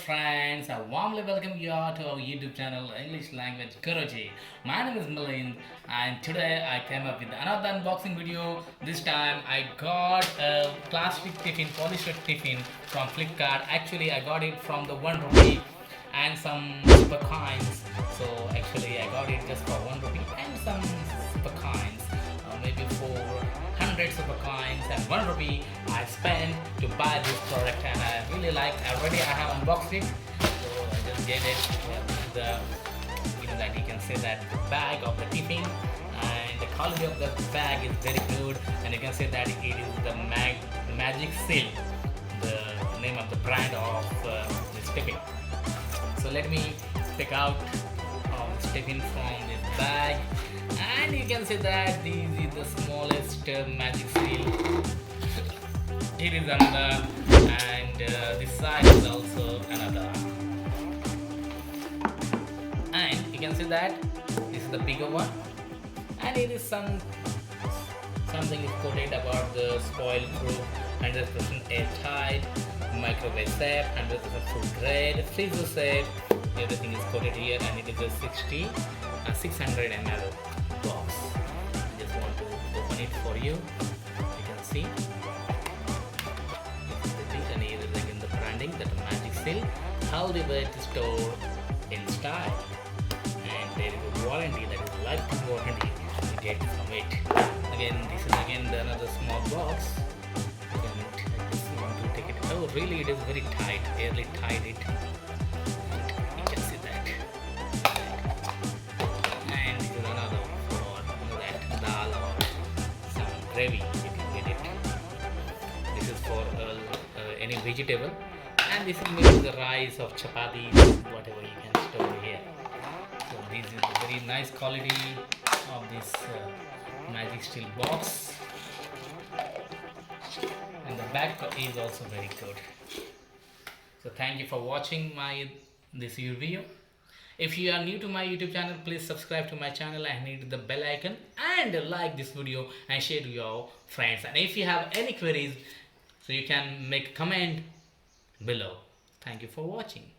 friends, I warmly welcome you all to our YouTube channel English Language Guruji. My name is Milind and today I came up with another unboxing video. This time I got a plastic tiffin, polished tiffin from Flipkart. Actually I got it from the 1 rupee and some super coins. So actually I got it just for 1 rupee and some super coins, maybe 400 super coins and 1 rupee I spent to buy this product, and I really like. Already I have unboxed it, so I just get it. The that you can say that the bag of the Tiff-in, and the quality of the bag is very good, and you can say that it is the magic seal, the name of the brand of this Tiff-in. So let me pick out this Tiff-in from this bag, and you can say that this is the smallest magic seal. It is another, and this side is also another, and you can see that this is the bigger one, and it is something is quoted about the spoil proof, 100% airtight, microwave safe, 100% food grade, freezer safe. Everything is quoted here, and it is a 600 ml box. I just want to open it for you. You can see. And here is again the branding, that magic seal, healthy way to store in style, and there is a warranty, that is lifetime warranty you get from it. Again, this is again another small box. I just want to take it. Oh, really? It is very tight, barely tied it. And you can see that. And this is another for that dal or some gravy. You can get it. This is for any vegetable, and this is maybe the rice of chapatis, whatever you can store here. So this is a very nice quality of this magic steel box, and the back is also very good. So thank you for watching this video. If you are new to my YouTube channel, please subscribe to my channel and hit the bell icon, and like this video and share to your friends. And if you have any queries, so you can make a comment below. Thank you for watching.